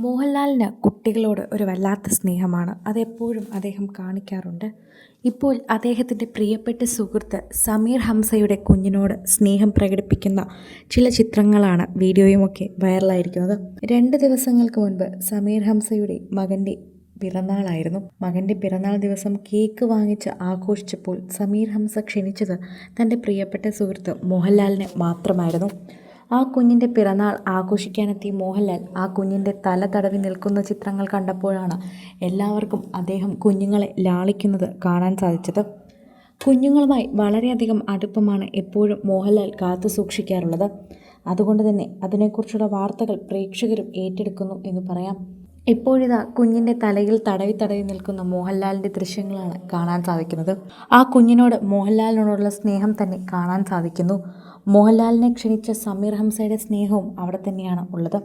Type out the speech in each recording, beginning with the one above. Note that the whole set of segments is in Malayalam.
മോഹൻലാലിന് കുട്ടികളോട് ഒരു വല്ലാത്ത സ്നേഹമാണ്. അതെപ്പോഴും അദ്ദേഹം കാണിക്കാറുണ്ട്. ഇപ്പോൾ അദ്ദേഹത്തിൻ്റെ പ്രിയപ്പെട്ട സുഹൃത്ത് സമീർ ഹംസയുടെ കുഞ്ഞിനോട് സ്നേഹം പ്രകടിപ്പിക്കുന്ന ചില ചിത്രങ്ങളാണ് വീഡിയോയുമൊക്കെ വൈറലായിരിക്കുന്നത്. 2 ദിവസങ്ങൾക്ക് മുൻപ് സമീർ ഹംസയുടെ മകൻ്റെ പിറന്നാളായിരുന്നു. മകൻ്റെ പിറന്നാൾ ദിവസം കേക്ക് വാങ്ങിച്ച് ആഘോഷിച്ചപ്പോൾ സമീർ ഹംസ ക്ഷണിച്ചത് തൻ്റെ പ്രിയപ്പെട്ട സുഹൃത്ത് മോഹൻലാലിനെ മാത്രമായിരുന്നു. ആ കുഞ്ഞിൻ്റെ പിറന്നാൾ ആഘോഷിക്കാനെത്തിയ മോഹൻലാൽ ആ കുഞ്ഞിൻ്റെ തല തടവി നിൽക്കുന്ന ചിത്രങ്ങൾ കണ്ടപ്പോഴാണ് എല്ലാവർക്കും അദ്ദേഹം കുഞ്ഞുങ്ങളെ ലാളിക്കുന്നത് കാണാൻ സാധിച്ചത്. കുഞ്ഞുങ്ങളുമായി വളരെയധികം അടുപ്പമാണ് എപ്പോഴും മോഹൻലാൽ കാത്തു സൂക്ഷിക്കാറുള്ളത്. അതുകൊണ്ട് തന്നെ അതിനെക്കുറിച്ചുള്ള വാർത്തകൾ പ്രേക്ഷകരും ഏറ്റെടുക്കുന്നു എന്ന് പറയാം. ഇപ്പോഴിതാ കുഞ്ഞിൻ്റെ തലയിൽ തടവി തടവി നിൽക്കുന്ന മോഹൻലാലിൻ്റെ ദൃശ്യങ്ങളാണ് കാണാൻ സാധിക്കുന്നത്. ആ കുഞ്ഞിനോട് മോഹൻലാലിനോടുള്ള സ്നേഹം തന്നെ കാണാൻ സാധിക്കുന്നു. മോഹൻലാലിനെ ക്ഷണിച്ച സമീർ ഹംസയുടെ സ്നേഹവും അവിടെ തന്നെയാണ് ഉള്ളത്.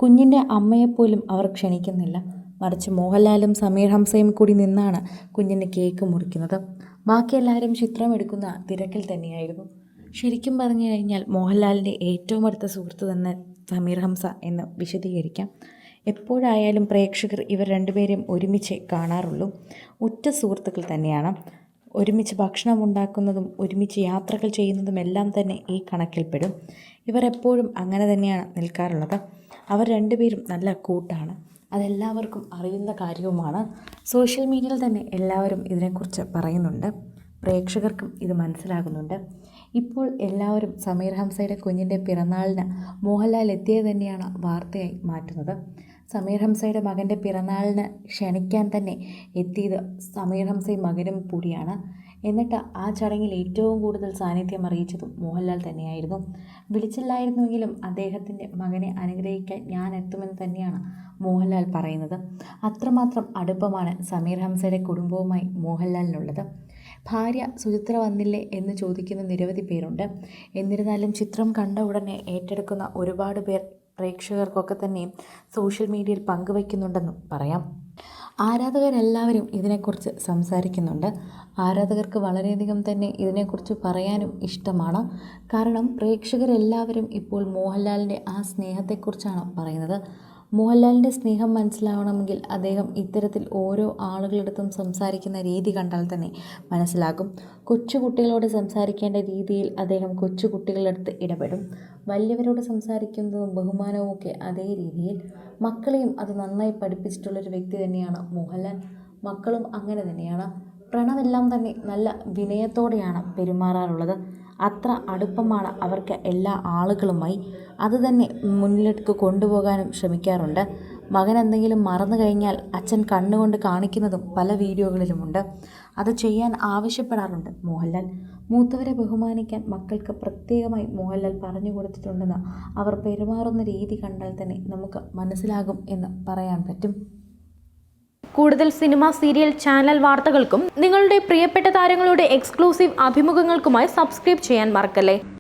കുഞ്ഞിൻ്റെ അമ്മയെപ്പോലും അവർ ക്ഷണിക്കുന്നില്ല. മറിച്ച് മോഹൻലാലും സമീർ ഹംസയും കൂടി നിന്നാണ് കുഞ്ഞിന് കേക്ക് മുറിക്കുന്നത്. ബാക്കി എല്ലാവരും ചിത്രമെടുക്കുന്ന തിരക്കിൽ തന്നെയായിരുന്നു. ശരിക്കും പറഞ്ഞു കഴിഞ്ഞാൽ മോഹൻലാലിൻ്റെ ഏറ്റവും അടുത്ത സുഹൃത്ത് തന്നെ സമീർ ഹംസ എന്ന് വിശദീകരിക്കാം. എപ്പോഴായാലും പ്രേക്ഷകർ ഇവർ രണ്ടുപേരെയും ഒരുമിച്ച് കാണാറുള്ളൂ. ഉറ്റ സുഹൃത്തുക്കൾ തന്നെയാണ്. ഒരുമിച്ച് ഭക്ഷണം ഉണ്ടാക്കുന്നതും ഒരുമിച്ച് യാത്രകൾ ചെയ്യുന്നതുമെല്ലാം തന്നെ ഈ കണക്കിൽപ്പെടും. ഇവർ എപ്പോഴും അങ്ങനെ തന്നെയാണ് നിൽക്കാറുള്ളത്. അവർ രണ്ടുപേരും നല്ല കൂട്ടാണ്. അതെല്ലാവർക്കും അറിയുന്ന കാര്യവുമാണ്. സോഷ്യൽ മീഡിയയിൽ തന്നെ എല്ലാവരും ഇതിനെക്കുറിച്ച് പറയുന്നുണ്ട്. പ്രേക്ഷകർക്കും ഇത് മനസ്സിലാകുന്നുണ്ട്. ഇപ്പോൾ എല്ലാവരും സമീർ ഹംസയുടെ കുഞ്ഞിൻ്റെ പിറന്നാളിന് മോഹൻലാൽ എത്തിയത് തന്നെയാണ് വാർത്തയായി മാറ്റുന്നത്. സമീർ ഹംസയുടെ മകൻ്റെ പിറന്നാളിന് ക്ഷണിക്കാൻ തന്നെ എത്തിയത് സമീർ ഹംസയും മകനും കൂടിയാണ്. എന്നിട്ട് ആ ചടങ്ങിൽ ഏറ്റവും കൂടുതൽ സാന്നിധ്യം അറിയിച്ചതും മോഹൻലാൽ തന്നെയായിരുന്നു. വിളിച്ചില്ലായിരുന്നുവെങ്കിലും അദ്ദേഹത്തിൻ്റെ മകനെ അനുഗ്രഹിക്കാൻ ഞാൻ എത്തുമെന്ന് തന്നെയാണ് മോഹൻലാൽ പറയുന്നത്. അത്രമാത്രം അടുപ്പമാണ് സമീർ ഹംസയുടെ കുടുംബവുമായി മോഹൻലാലിനുള്ളത്. ഭാര്യ സുചിത്ര വന്നില്ലേ എന്ന് ചോദിക്കുന്ന നിരവധി പേരുണ്ട്. എന്നിരുന്നാലും ചിത്രം കണ്ട ഉടനെ ഏറ്റെടുക്കുന്ന ഒരുപാട് പേർ പ്രേക്ഷകർക്കൊക്കെ തന്നെയും സോഷ്യൽ മീഡിയയിൽ പങ്കുവയ്ക്കുന്നുണ്ടെന്നും പറയാം. ആരാധകരെല്ലാവരും ഇതിനെക്കുറിച്ച് സംസാരിക്കുന്നുണ്ട്. ആരാധകർക്ക് വളരെയധികം തന്നെ ഇതിനെക്കുറിച്ച് പറയാനും ഇഷ്ടമാണ്. കാരണം പ്രേക്ഷകരെല്ലാവരും ഇപ്പോൾ മോഹൻലാലിൻ്റെ ആ സ്നേഹത്തെക്കുറിച്ചാണ് പറയുന്നത്. മോഹൻലാലിൻ്റെ സ്നേഹം മനസ്സിലാവണമെങ്കിൽ അദ്ദേഹം ഇത്തരത്തിൽ ഓരോ ആളുകളടുത്തും സംസാരിക്കുന്ന രീതി കണ്ടാൽ തന്നെ മനസ്സിലാകും. കൊച്ചുകുട്ടികളോട് സംസാരിക്കേണ്ട രീതിയിൽ അദ്ദേഹം കൊച്ചുകുട്ടികളടുത്ത് ഇടപെടും. വലിയവരോട് സംസാരിക്കുന്നതും ബഹുമാനവും ഒക്കെ അതേ രീതിയിൽ. മക്കളെയും അത് നന്നായി പഠിപ്പിച്ചിട്ടുള്ളൊരു വ്യക്തി തന്നെയാണ് മോഹൻലാൽ. മക്കളും അങ്ങനെ തന്നെയാണ്. പ്രണവെല്ലാം തന്നെ നല്ല വിനയത്തോടെയാണ് പെരുമാറാറുള്ളത്. അത്ര അടുപ്പമാണ് അവർക്ക് എല്ലാ ആളുകളുമായി. അത് തന്നെ മുന്നിലെടുത്ത് കൊണ്ടുപോകാനും ശ്രമിക്കാറുണ്ട്. മകൻ എന്തെങ്കിലും മറന്നു കഴിഞ്ഞാൽ അച്ഛൻ കണ്ണുകൊണ്ട് കാണിക്കുന്നതും പല വീഡിയോകളിലുമുണ്ട്. അത് ചെയ്യാൻ ആവശ്യപ്പെടാറുണ്ട് മോഹൻലാൽ. മൂത്തവരെ ബഹുമാനിക്കാൻ മക്കൾക്ക് പ്രത്യേകമായി മോഹൻലാൽ പറഞ്ഞു കൊടുത്തിട്ടുണ്ടെന്ന് അവർ പെരുമാറുന്ന രീതി കണ്ടാൽ തന്നെ നമുക്ക് മനസ്സിലാകും എന്ന് പറയാൻ പറ്റും. കൂടുതൽ സിനിമ, സീരിയൽ, ചാനൽ വാർത്തകൾക്കും നിങ്ങളുടെ പ്രിയപ്പെട്ട താരങ്ങളുടെ എക്സ്ക്ലൂസീവ് അഭിമുഖങ്ങൾക്കുമായി സബ്സ്ക്രൈബ് ചെയ്യാൻ മറക്കല്ലേ.